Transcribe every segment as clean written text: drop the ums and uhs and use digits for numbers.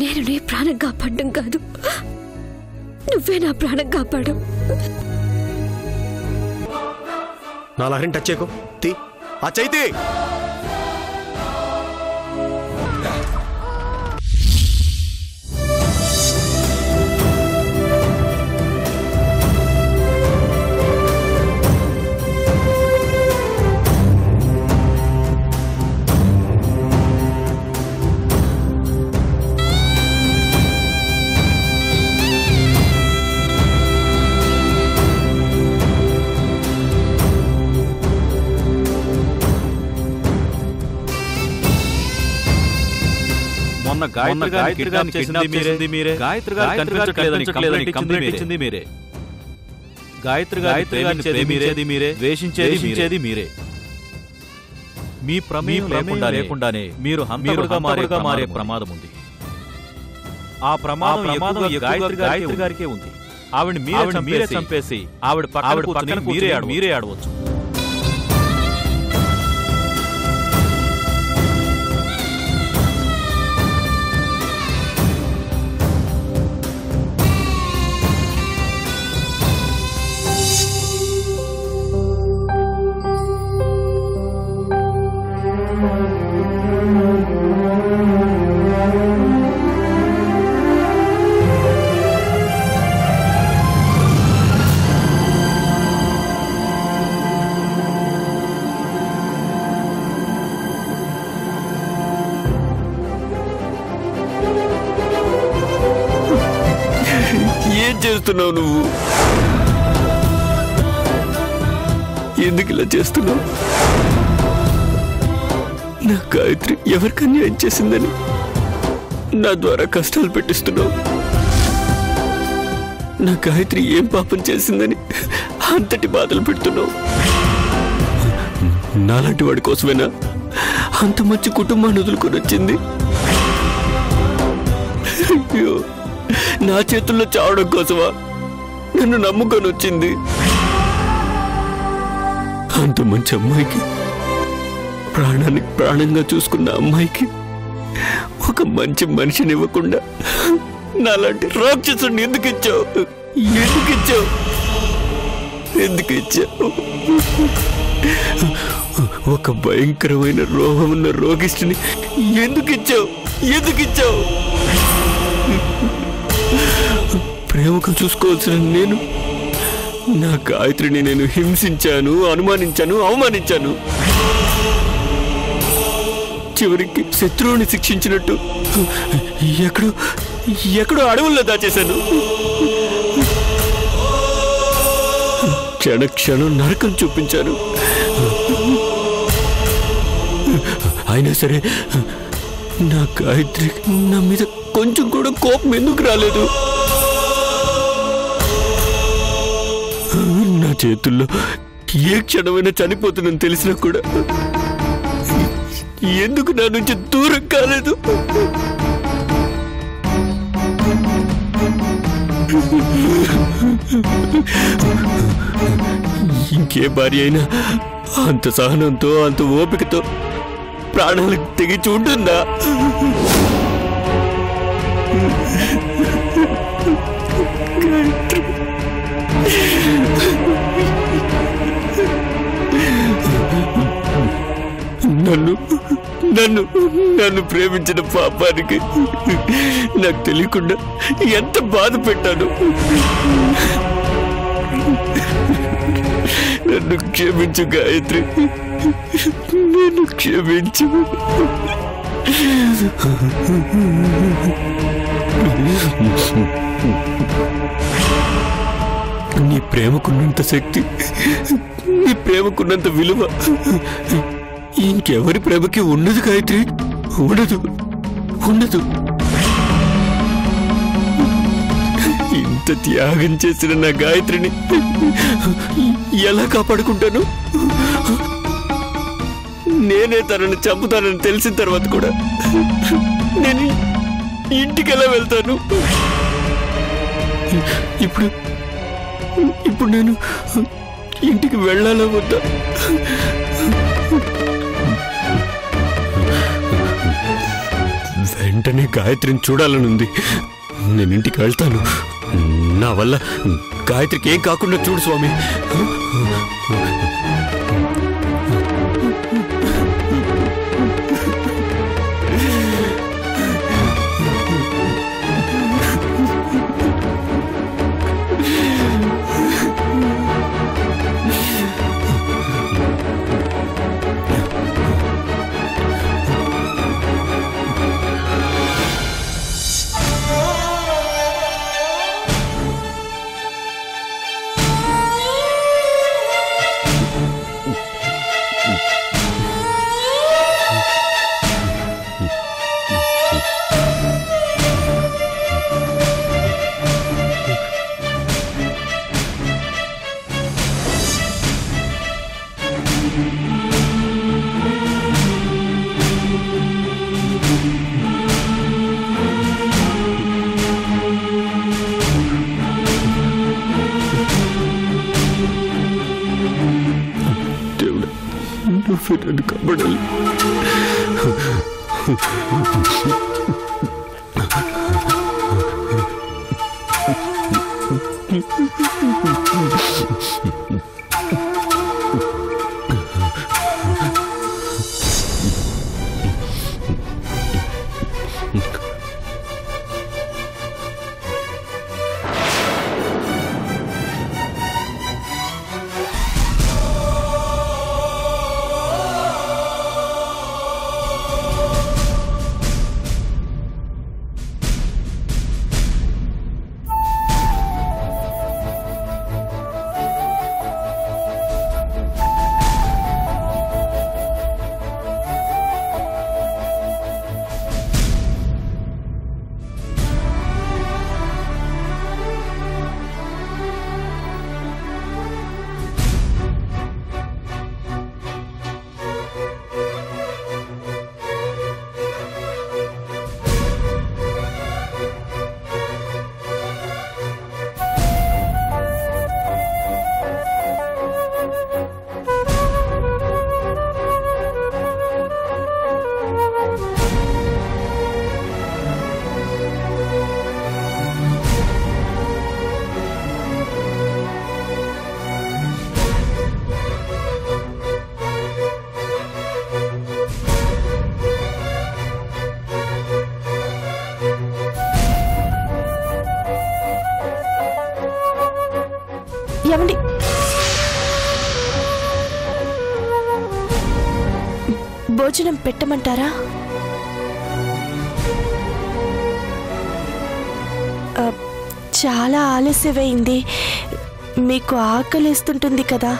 నేను నీ ప్రాణం కాపాడడం కాదు, నువ్వే నా ప్రాణం కాపాడు. నా లహరిని టచ్ చేయకు. తీ ఆ చైతి. గాయత్రి గారిని చేసింది మీరే. గాయత్రి గారు కనిపించట్లేదని కంప్లైంట్ ఇచ్చింది మీరే. గాయత్రి గారిని ప్రేమించేది మీరే, ద్వేషించేది మీరే. మీ ప్రమేయం లేకుండానే మీరు హంతకుడుగా మారే ప్రమాదం ఉంది. ఆ ప్రమాదం గాయత్రి గారికే ఉంది. ఆవిడ మీరే చంపేసి ఆవిడ పక్కన మీరే ఆడవచ్చు. ఏం చేస్తున్నావు నువ్వు? ఎందుకు ఇలా చేస్తున్నావు? నా గాయత్రి ఎవరికి అన్యాయం చేసిందని నా ద్వారా కష్టాలు పెట్టిస్తున్నావు. నా గాయత్రి ఏం పాపం చేసిందని అంతటి బాధలు పెడుతున్నావు. నాలాంటి వాడి కోసమేనా అంత మంచి కుటుంబాన్ని వదులుకొని వచ్చింది? అయ్యో, నా చేతుల్లో చావడం కోసమా నన్ను నమ్ముకొని వచ్చింది? అంత మంచి అమ్మాయికి, ప్రాణాన్ని ప్రాణంగా చూసుకున్న అమ్మాయికి ఒక మంచి మనిషిని ఇవ్వకుండా నాలాంటి రాక్షసుని ఎందుకు ఇచ్చావు? ఒక భయంకరమైన రోగం ఉన్న రోగిష్టిని ఎందుకు ఇచ్చావు? ప్రేమగా చూసుకోవాల్సిన నేను నా గాయత్రిని నేను హింసించాను, అనుమానించాను, అవమానించాను. చివరికి శత్రువుని శిక్షించినట్టు ఎక్కడో అడవుల్లో దాచేశాను. క్షణం నరకం చూపించాను. అయినా సరే నా గాయత్రి నా మీద కొంచెం కూడా కోపం ఎందుకు రాలేదు? నా చేతుల్లో ఏ క్షణమైనా చనిపోతుందని తెలిసినా కూడా ఎందుకు నా నుంచి దూరం కాలేదు? ఇంకే భార్య అయినా అంత సహనంతో, అంత ఓపికతో ప్రాణాలకు తెగించి ఉంటుందా? నన్ను ప్రేమించిన పాపానికి నాకు తెలియకుండా ఎంత బాధ పెట్టాను. నన్ను క్షమించు గాయత్రి, నన్ను క్షమించు. నీ ప్రేమకున్నంత శక్తి, నీ ప్రేమకున్నంత విలువ ఇంకెవరి ప్రేమకి ఉండదు గాయత్రి, ఉండదు. ఇంత త్యాగం చేసిన నా గాయత్రిని ఎలా కాపాడుకుంటాను? నేనే తనని చంపుతానని తెలిసిన తర్వాత కూడా నేను ఇంటికి ఎలా వెళ్తాను? ఇప్పుడు నేను ఇంటికి వెళ్ళాలా వద్దా? గాయత్రిని చూడాలనుంది. నేను ఇంటికి వెళ్తాను. నా వల్ల గాయత్రికి ఏం కాకుండా చూడు స్వామి. నన్ను కాపాడాలి. ఏమండి, భోజనం పెట్టమంటారా? చాలా ఆలస్యమైంది. మీకు ఆకలిస్తుంటుంది కదా,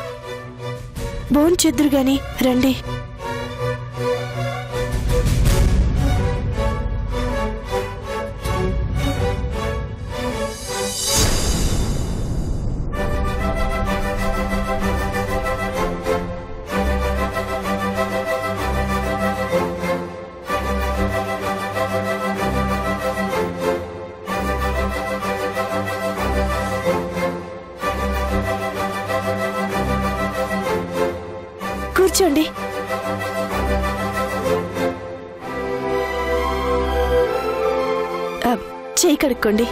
భోంచెద్దురు గాని రండి. కూర్చోండి. చేయి కడుక్కోండి.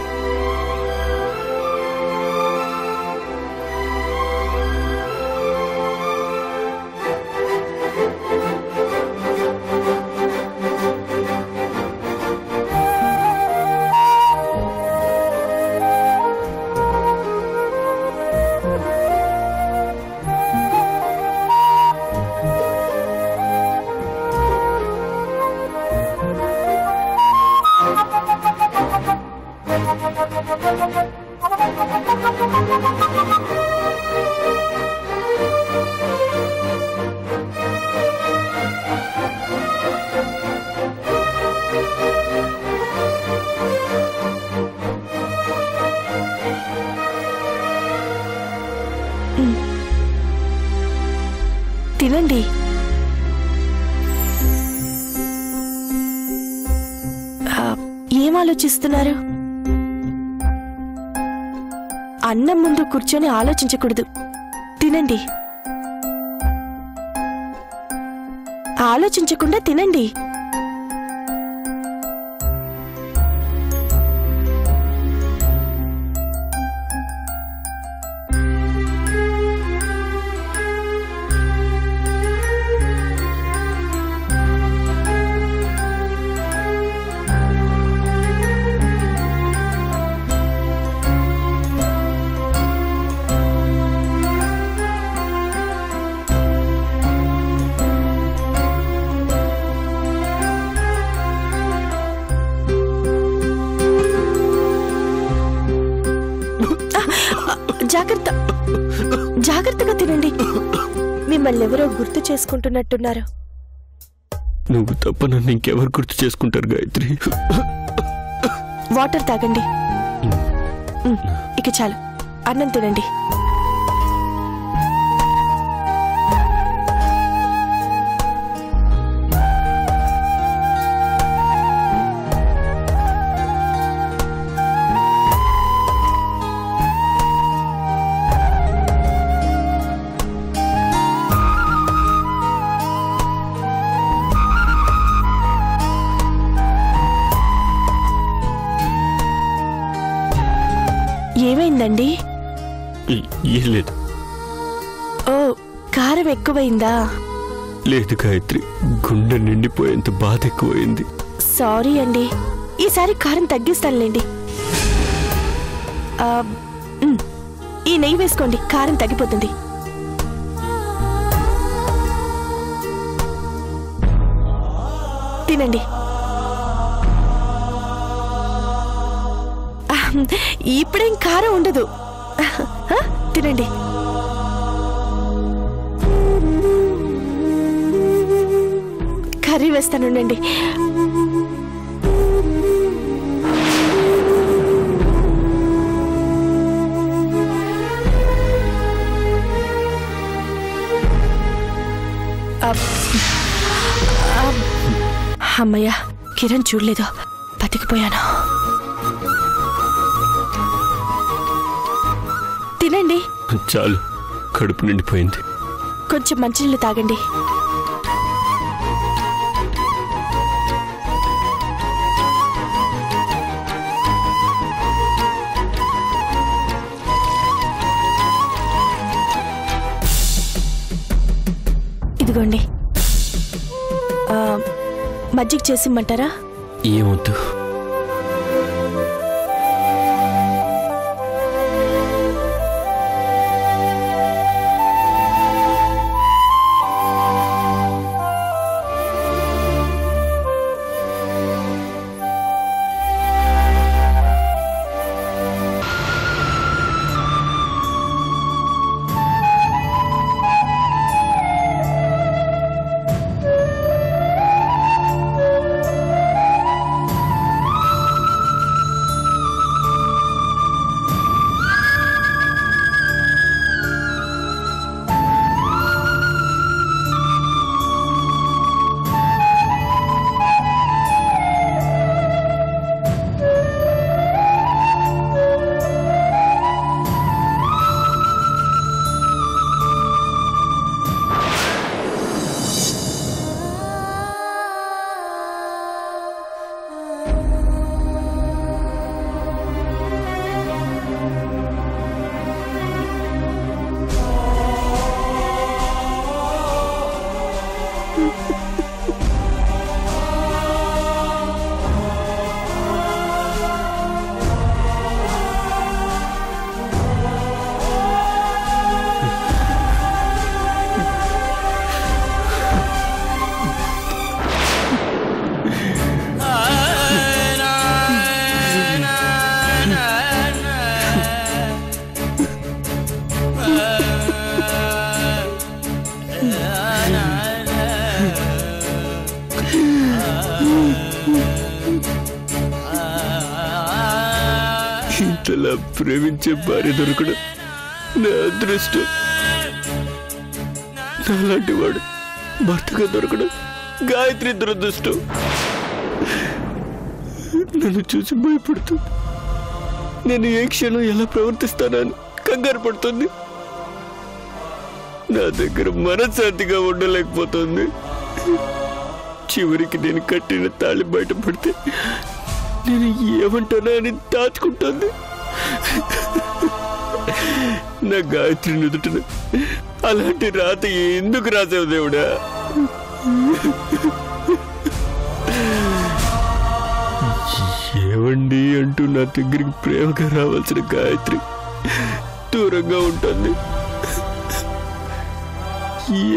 తినండి. ఏం ఆలోచిస్తున్నారు? అన్నం ముందు కూర్చొని ఆలోచించకూడదు. తినండి. ఆలోచించకుండా తినండి. జాగ్రత్త, జాగ్రత్తగా తినండి. మిమ్మల్ని ఎవరో గుర్తు చేసుకుంటున్నట్టున్నారు. నువ్వు తప్ప నన్ను ఇంకెవరు గుర్తు చేసుకుంటారు గాయత్రి? వాటర్ తాగండి. ఇక చాలు, అన్నం తినండి. ఏమైందండి? ఏం లేదు. ఓ, కారం ఎక్కువైందా? లేదు గాయత్రి, గుండె నిండిపోయేంత బాధ ఎక్కువైంది. సారీ అండి, ఈసారి కారం తగ్గిస్తానులేండి. ఈ నెయ్యి వేసుకోండి, కారం తగ్గిపోతుంది. తినండి. ఇప్పుడేం కారం ఉండదు. తినండి. కర్రీ వేస్తానుండండి. అమ్మయ్య, కిరణ్ చూడలేదు, బతికిపోయాను. తినండి. చాలు, కడుపు నిండిపోయింది. కొంచెం మంచినీళ్ళు తాగండి. ఇదిగోండి. మజ్జిగ చేసిమ్మంటారా? ఏమొద్దు. ఇంతలా ప్రేమించే భార్య దొరకడం నా అదృష్టం. నాలాంటి వాడు భర్తగా దొరకడం గాయత్రి దురదృష్టం. నన్ను చూసి భయపడుతూ నేను ఏ క్షణం ఎలా ప్రవర్తిస్తానని కంగారు పడుతుంది. నా దగ్గర మనశ్శాంతిగా ఉండలేకపోతుంది. చివరికి నేను కట్టిన తాళి బయటపడితే నేను ఏమంటానా అని దాచుకుంటుంది. నా గాయత్రి నుదుటను అలాంటి రాత ఎందుకు రాసావు దేవుడా? ఏవండి అంటూ నా దగ్గరికి ప్రేమగా రావాల్సిన గాయత్రి దూరంగా ఉంటుంది.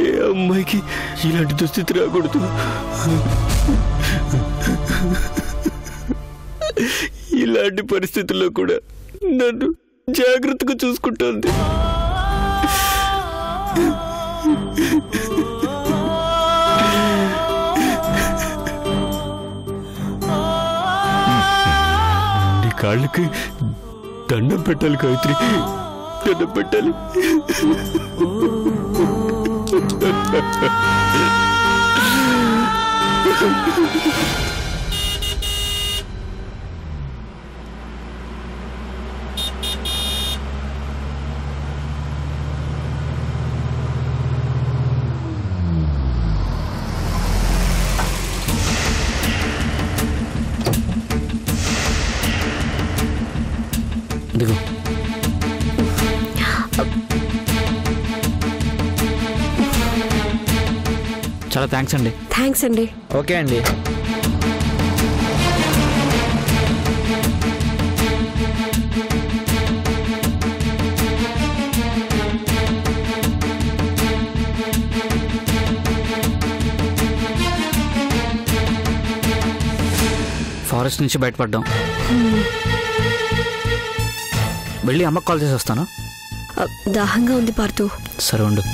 ఏ అమ్మాయికి ఇలాంటి దుస్థితి రాకూడదు. ఇలాంటి పరిస్థితుల్లో కూడా నన్ను జాగ్రత్తగా చూసుకుంటుంది. నీ కాళ్ళకి దండం పెట్టాలి గాయత్రి, దండం పెట్టాలి. ఇదిగో చాలా థ్యాంక్స్ అండి. థ్యాంక్స్ అండి. ఓకే అండి. ఫారెస్ట్ నుంచి బయటపడ్డాం. వెళ్ళి అమ్మకు కాల్ చేసి వస్తాను. దాహంగా ఉంది పార్థు. సరే ఉండు.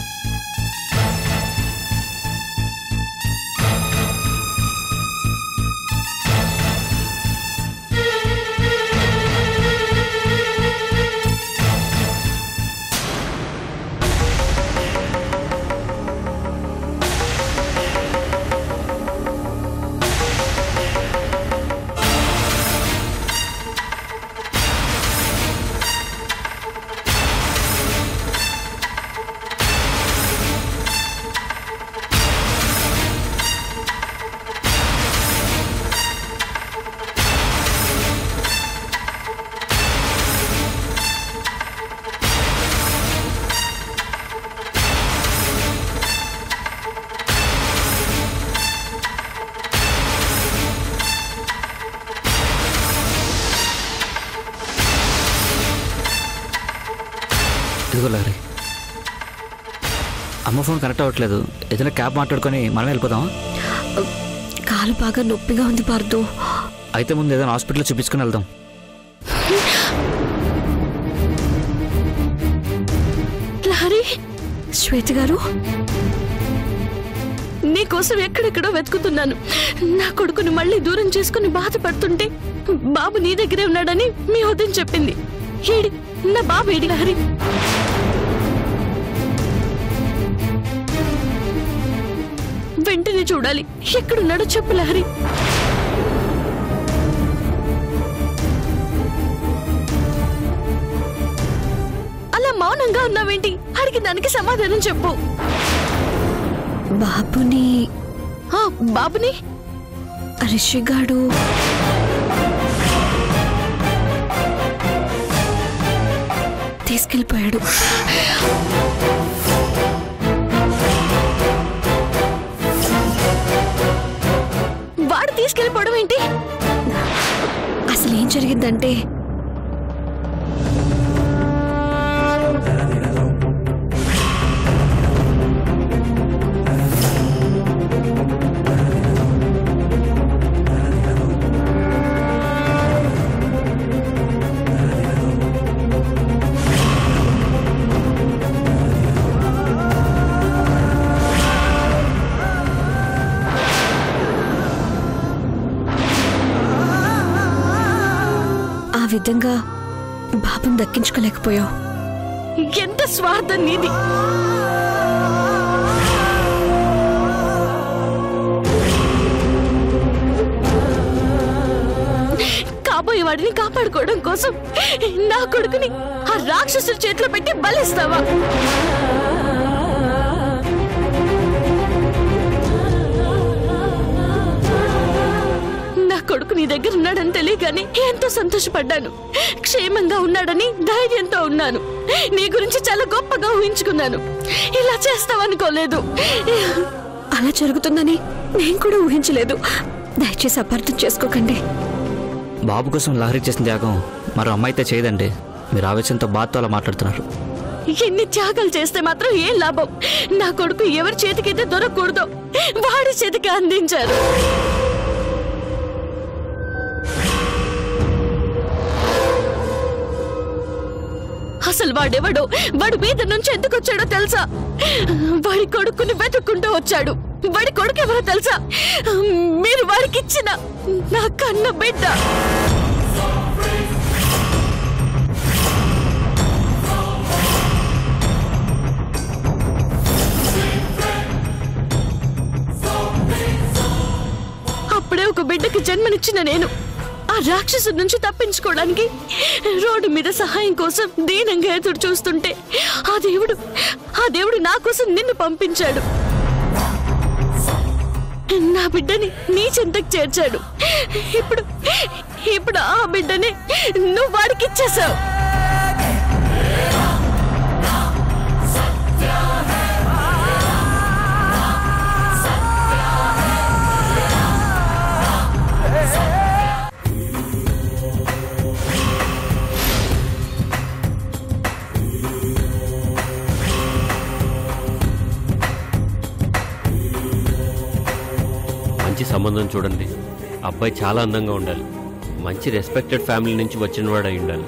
ఇదిగో లహరి, అమ్మ ఫోన్ కనెక్ట్ అవ్వట్లేదు. ఏదైనా క్యాబ్ మాట్లాడుకొని మనమే వెళ్ళిపోదామా? కాలు బాగా నొప్పిగా ఉంది పార్థు. అయితే ముందు ఏదైనా హాస్పిటల్లో చూపించుకుని వెళ్దాం. లహరి, శ్వేత గారు, నీకోసం ఎక్కడెక్కడో వెతుకుతున్నాను. నా కొడుకుని మళ్ళీ దూరం చేసుకుని బాధపడుతుంటే బాబు నీ దగ్గరే ఉన్నాడని మీ వదిన చెప్పింది. ఏడి నా బాబు, ఏడి లహరి? వెంటనే చూడాలి. ఎక్కడున్నాడో చెప్పు లహరి. అలా మౌనంగా ఉన్నావేంటి? అడిగి దానికి సమాధానం చెప్పు. బాబుని బాబుని రిషిగాడు తీసుకెళ్ళిపోయాడు. వాడు తీసుకెళ్ళిపోవడం ఏంటి? అసలు ఏం జరిగిందంటే, ఆ విధంగా బాబుని దక్కించుకోలేకపోయావు. ఎంత స్వార్థం నీది! కాబోయే వాడిని కాపాడుకోవడం కోసం నా కొడుకుని ఆ రాక్షసుల చేతిలో పెట్టి బలిస్తావా? కొడుకు నీ దగ్గర ఉన్నాడని తెలియగానే ఎంతో సంతోషపడ్డాను. క్షేమంగా ఉన్నాడని ధైర్యంతో ఉన్నాను. నీ గురించి చాలా గొప్పగా ఊహించుకున్నాను. ఇలా చేస్తావనుకోలేదు. అలా జరుగుతుందని నేను కూడా ఊహించలేదు. దయచేసి అపార్థం చేసుకోకండి. బాబు కోసం లహరి చేసిన త్యాగం మరో అమ్మాయితే చేయదండి. మీరు ఆవేశంతో బాధతో అలా మాట్లాడుతున్నారు. ఎన్ని త్యాగాలు చేస్తే మాత్రం ఏం లాభం? నా కొడుకు ఎవరి చేతికైతే దొరకకూడదో వాడి చేతికి అందించారు. అసలు వాడెవడో, వాడు మీద నుంచి ఎందుకు వచ్చాడో తెలుసా? వాడి కొడుకుని వెతుక్కుంటూ వచ్చాడు. వాడి కొడుకు ఎవరో తెలుసా? మీరు వాడికి ఇచ్చిన నా కన్న బిడ్డ. అప్పుడే ఒక బిడ్డకి జన్మనిచ్చిన నేను ఆ రాక్షసుడి నుంచి తప్పించుకోవడానికి రోడ్డు మీద సహాయం కోసం దీనంగా ఎదురు చూస్తుంటే ఆ దేవుడు నా కోసం నిన్ను పంపించాడు. నా బిడ్డని నీ చెంతకు చేర్చాడు. ఇప్పుడు ఆ బిడ్డని నువ్వు వాడికి ఇచ్చేసావు. మంచి సంబంధం చూడండి. అబ్బాయి చాలా అందంగా ఉండాలి. మంచి రెస్పెక్టెడ్ ఫ్యామిలీ నుంచి వచ్చినవాడు అయి ఉండాలి.